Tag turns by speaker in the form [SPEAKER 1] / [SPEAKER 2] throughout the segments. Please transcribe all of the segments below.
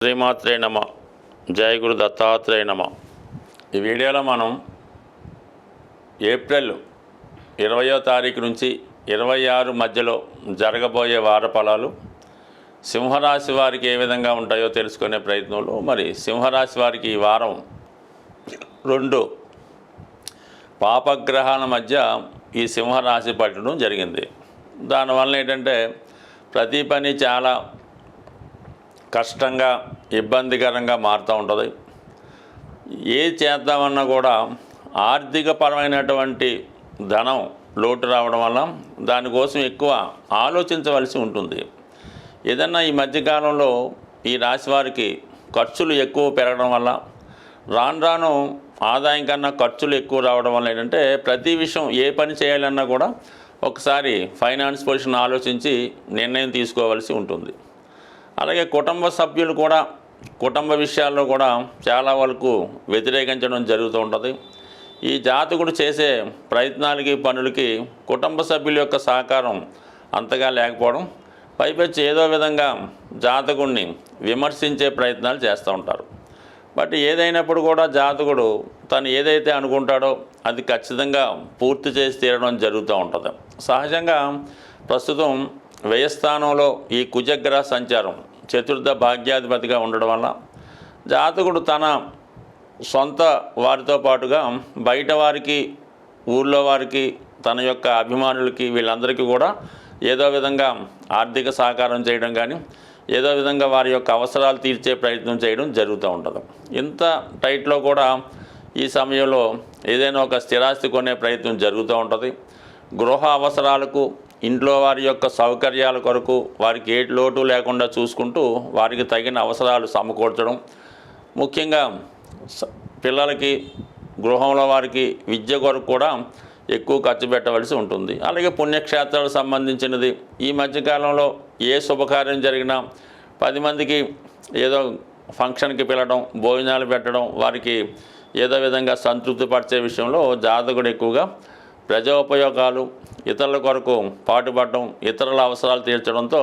[SPEAKER 1] శ్రీమాత్రే నమ. జయ గురు దత్తాత్రేయ నమ. ఈ వీడియోలో మనం ఏప్రిల్ 20వ తారీఖు నుంచి 26 మధ్యలో జరగబోయే వార ఫలాలు సింహరాశి వారికి ఏ విధంగా ఉంటాయో తెలుసుకునే ప్రయత్నంలో మరి సింహరాశి వారికి ఈ వారం 2 పాపగ్రహాల మధ్య ఈ సింహరాశి పట్టడం జరిగింది. దానివల్ల ఏంటంటే ప్రతి పని చాలా కష్టంగా ఇబ్బందికరంగా మారుతూ ఉంటుంది. ఏది చేద్దామన్నా కూడా ఆర్థికపరమైనటువంటి ధనం లోటు రావడం వల్ల దానికోసం ఎక్కువ ఆలోచించవలసి ఉంటుంది. ఏదన్నా ఈ మధ్యకాలంలో ఈ రాశి వారికి ఖర్చులు ఎక్కువ పెరగడం వల్ల రాను రాను ఆదాయం కన్నా ఖర్చులు ఎక్కువ రావడం వల్ల ఏంటంటే ప్రతి విషయం ఏ పని చేయాలన్నా కూడా ఒకసారి ఫైనాన్స్ పొజిషన్ ఆలోచించి నిర్ణయం తీసుకోవాల్సి ఉంటుంది. అలాగే కుటుంబ సభ్యులు కూడా కుటుంబ విషయాల్లో కూడా చాలా వరకు వ్యతిరేకించడం జరుగుతూ ఉంటుంది. ఈ జాతకుడు చేసే ప్రయత్నాలకి పనులకి కుటుంబ సభ్యుల యొక్క సహకారం అంతగా లేకపోవడం, పైపెచ్చి ఏదో విధంగా జాతకుడిని విమర్శించే ప్రయత్నాలు చేస్తూ ఉంటారు. బట్ ఏదైనప్పుడు కూడా జాతకుడు తను ఏదైతే అనుకుంటాడో అది ఖచ్చితంగా పూర్తి చేసి తీరడం జరుగుతూ ఉంటుంది. సహజంగా ప్రస్తుతం వ్యయస్థానంలో ఈ కుజగ్రహ సంచారం చతుర్థ భాగ్యాధిపతిగా ఉండడం వల్ల జాతకుడు తన సొంత వారితో పాటుగా బయట వారికి, ఊళ్ళో వారికి, తన యొక్క అభిమానులకి వీళ్ళందరికీ కూడా ఏదో విధంగా ఆర్థిక సహకారం చేయడం కానీ ఏదో విధంగా వారి యొక్క అవసరాలు తీర్చే ప్రయత్నం చేయడం జరుగుతూ ఉంటుంది. ఇంత టైట్లో కూడా ఈ సమయంలో ఏదైనా ఒక స్థిరాస్తి కొనే ప్రయత్నం జరుగుతూ ఉంటుంది. గృహ అవసరాలకు, ఇంట్లో వారి యొక్క సౌకర్యాల కొరకు వారికి ఏ లోటు లేకుండా చూసుకుంటూ వారికి తగిన అవసరాలు సమకూర్చడం, ముఖ్యంగా పిల్లలకి, గృహంలో వారికి విద్య కొరకు కూడా ఎక్కువ ఖర్చు పెట్టవలసి ఉంటుంది. అలాగే పుణ్యక్షేత్రాలకు సంబంధించినది ఈ మధ్యకాలంలో ఏ శుభకార్యం జరిగినా 10 మందికి ఏదో ఫంక్షన్కి పిలవడం, భోజనాలు పెట్టడం, వారికి ఏదో విధంగా సంతృప్తి పరిచే విషయంలో జాతకుడు ఎక్కువగా ప్రజోపయోగాలు, ఇతరుల కొరకు పాటుపడడం, ఇతరుల అవసరాలు తీర్చడంతో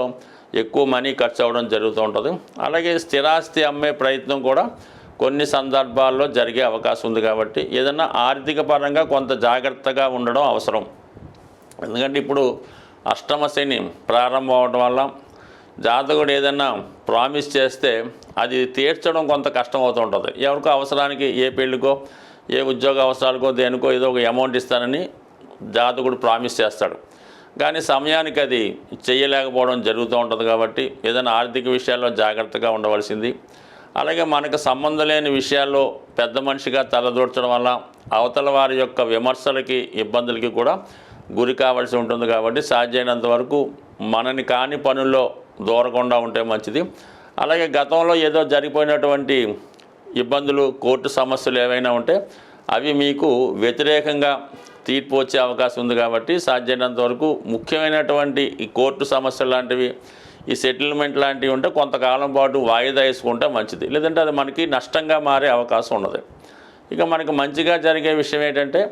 [SPEAKER 1] ఎక్కువ మనీ ఖర్చు అవ్వడం జరుగుతూ ఉంటుంది. అలాగే స్థిరాస్తి అమ్మే ప్రయత్నం కూడా కొన్ని సందర్భాల్లో జరిగే అవకాశం ఉంది. కాబట్టి ఏదన్నా ఆర్థిక పరంగా కొంత జాగ్రత్తగా ఉండడం అవసరం. ఎందుకంటే ఇప్పుడు అష్టమ శని ప్రారంభం అవడం వల్ల జాతకుడు ఏదన్నా ప్రామిస్ చేస్తే అది తీర్చడం కొంత కష్టం అవుతూ ఉంటుంది. ఎవరికో అవసరానికి, ఏ పెళ్ళికో, ఏ ఉద్యోగ అవసరాలకో, దేనికో ఏదో ఒక అమౌంట్ ఇస్తానని జాతకుడు ప్రామిస్ చేస్తాడు. కానీ సమయానికి అది చేయలేకపోవడం జరుగుతూ ఉంటుంది. కాబట్టి ఏదైనా ఆర్థిక విషయాల్లో జాగ్రత్తగా ఉండవలసింది. అలాగే మనకు సంబంధం లేని విషయాల్లో పెద్ద మనిషిగా తలదూర్చడం వల్ల అవతల వారి యొక్క విమర్శలకి, ఇబ్బందులకి కూడా గురి కావాల్సి ఉంటుంది. కాబట్టి సాధ్యమైనంత వరకు మనని కాని పనుల్లో దూరకుండా ఉంటే మంచిది. అలాగే గతంలో ఏదో జరిగిపోయినటువంటి ఇబ్బందులు, కోర్టు సమస్యలు ఏవైనా ఉంటే అవి మీకు వ్యతిరేకంగా తీర్పు వచ్చే అవకాశం ఉంది. కాబట్టి సాధ్యమైనంత వరకు ముఖ్యమైనటువంటి ఈ కోర్టు సమస్యలు లాంటివి, ఈ సెటిల్మెంట్ లాంటివి ఉంటే కొంతకాలం పాటు వాయిదా వేసుకుంటే మంచిది. లేదంటే అది మనకి నష్టంగా మారే అవకాశం ఉన్నది. ఇక మనకి మంచిగా జరిగే విషయం ఏంటంటే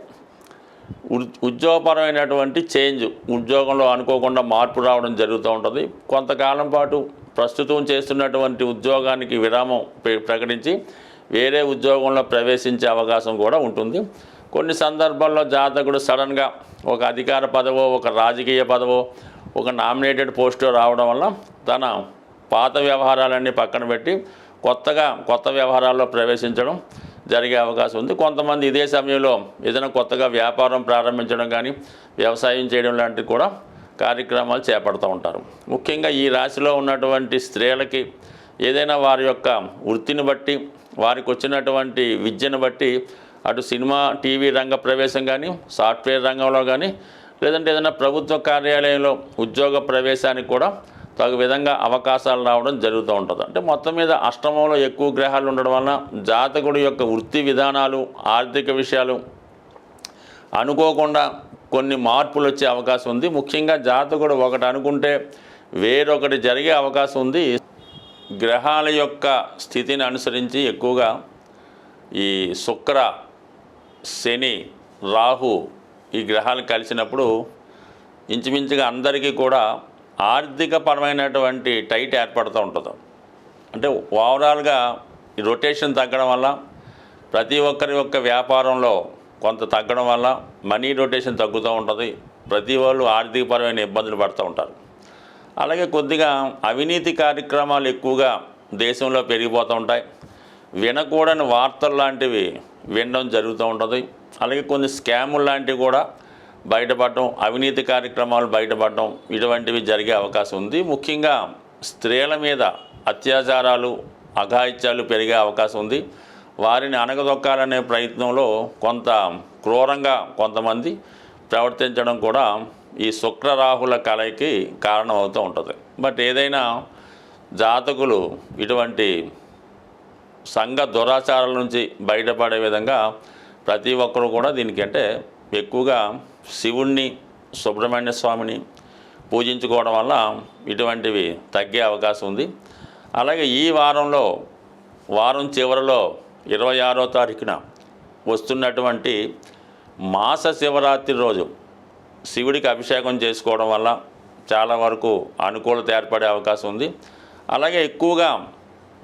[SPEAKER 1] ఉద్యోగపరమైనటువంటి చేంజ్, ఉద్యోగంలో అనుకోకుండా మార్పు రావడం జరుగుతూ ఉంటుంది. కొంతకాలం పాటు ప్రస్తుతం చేస్తున్నటువంటి ఉద్యోగానికి విరామం ప్రకటించి వేరే ఉద్యోగంలో ప్రవేశించే అవకాశం కూడా ఉంటుంది. కొన్ని సందర్భాల్లో జాతకుడు సడన్గా ఒక అధికార పదవో, ఒక రాజకీయ పదవో, ఒక నామినేటెడ్ పోస్టు రావడం వల్ల తన పాత వ్యవహారాలన్నీ పక్కన పెట్టి కొత్త వ్యవహారాల్లో ప్రవేశించడం జరిగే అవకాశం ఉంది. కొంతమంది ఇదే సమయంలో ఏదైనా కొత్తగా వ్యాపారం ప్రారంభించడం కానీ, వ్యవసాయం చేయడం లాంటివి కూడా కార్యక్రమాలు చేపడుతూ ఉంటారు. ముఖ్యంగా ఈ రాశిలో ఉన్నటువంటి స్త్రీలకి ఏదైనా వారి యొక్క వృత్తిని బట్టి, వారికి వచ్చినటువంటి విద్యను బట్టి అటు సినిమా, టీవీ రంగ ప్రవేశం కానీ, సాఫ్ట్వేర్ రంగంలో కానీ, లేదంటే ఏదైనా ప్రభుత్వ కార్యాలయంలో ఉద్యోగ ప్రవేశానికి కూడా తగు విధంగా అవకాశాలు రావడం జరుగుతూ ఉంటుంది. అంటే మొత్తం మీద అష్టమంలో ఎక్కువ గ్రహాలు ఉండడం వలన జాతకుడి యొక్క వృత్తి విధానాలు, ఆర్థిక విషయాలు అనుకోకుండా కొన్ని మార్పులు వచ్చే అవకాశం ఉంది. ముఖ్యంగా జాతకుడు ఒకటి అనుకుంటే వేరొకటి జరిగే అవకాశం ఉంది. గ్రహాల యొక్క స్థితిని అనుసరించి ఎక్కువగా ఈ శుక్ర, శని, రాహు ఈ గ్రహాలు కలిసినప్పుడు ఇంచుమించుగా అందరికీ కూడా ఆర్థికపరమైనటువంటి టైట్ ఏర్పడుతూ ఉంటుంది. అంటే ఓవరాల్గా ఈ రొటేషన్ తగ్గడం వల్ల ప్రతి ఒక్కరి యొక్క వ్యాపారంలో కొంత తగ్గడం వల్ల మనీ రొటేషన్ తగ్గుతూ ఉంటుంది. ప్రతి వాళ్ళు ఆర్థికపరమైన ఇబ్బందులు పడుతూ ఉంటారు. అలాగే కొద్దిగా అవినీతి కార్యక్రమాలు ఎక్కువగా దేశంలో పెరిగిపోతూ ఉంటాయి. వినకూడని వార్తలు లాంటివి వినడం జరుగుతూ ఉంటుంది. అలాగే కొన్ని స్కాములు లాంటివి కూడా బయటపడటం, అవినీతి కార్యక్రమాలు బయటపడటం ఇటువంటివి జరిగే అవకాశం ఉంది. ముఖ్యంగా స్త్రీల మీద అత్యాచారాలు, అఘాయిత్యాలు పెరిగే అవకాశం ఉంది. వారిని అణగదొక్కాలనే ప్రయత్నంలో కొంత క్రూరంగా కొంతమంది ప్రవర్తించడం కూడా ఈ శుక్రరాహుల కలయికి కారణం అవుతూ ఉంటుంది. బట్ ఏదైనా జాతకులు ఇటువంటి సంఘ దురాచారాల నుంచి బయటపడే విధంగా ప్రతి ఒక్కరు కూడా దీనికంటే ఎక్కువగా శివుణ్ణి, సుబ్రహ్మణ్య స్వామిని పూజించుకోవడం వల్ల ఇటువంటివి తగ్గే అవకాశం ఉంది. అలాగే ఈ వారం చివరిలో 26వ తారీఖున వస్తున్నటువంటి మాస శివరాత్రి రోజు శివుడికి అభిషేకం చేసుకోవడం వల్ల చాలా వరకు అనుకూలత ఏర్పడే అవకాశం ఉంది. అలాగే ఎక్కువగా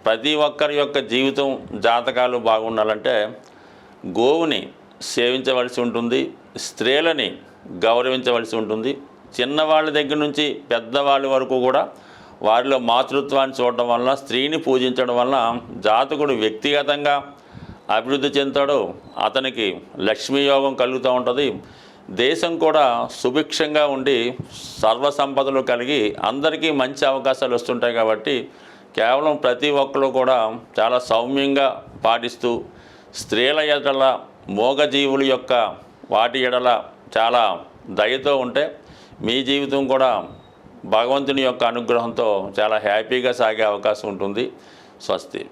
[SPEAKER 1] ప్రతి ఒక్కరి యొక్క జీవితం, జాతకాలు బాగుండాలంటే గోవుని సేవించవలసి ఉంటుంది. స్త్రీలని గౌరవించవలసి ఉంటుంది. చిన్నవాళ్ళ దగ్గర నుంచి పెద్దవాళ్ళ వరకు కూడా వారిలో మాతృత్వాన్ని చూడడం వల్ల, స్త్రీని పూజించడం వల్ల జాతకుడు వ్యక్తిగతంగా అభివృద్ధి చెందుతాడు. అతనికి లక్ష్మీ యోగం కలుగుతూ ఉంటుంది. దేశం కూడా సుభిక్షంగా ఉండి సర్వసంపదలు కలిగి అందరికీ మంచి అవకాశాలు వస్తుంటాయి. కాబట్టి కేవలం ప్రతి ఒక్కరు కూడా చాలా సౌమ్యంగా పాటిస్తూ స్త్రీల ఎడల, మూగజీవుల యొక్క వాటి ఎడల చాలా దయతో ఉంటే మీ జీవితం కూడా భగవంతుని యొక్క అనుగ్రహంతో చాలా హ్యాపీగా సాగే అవకాశం ఉంటుంది. స్వస్తి.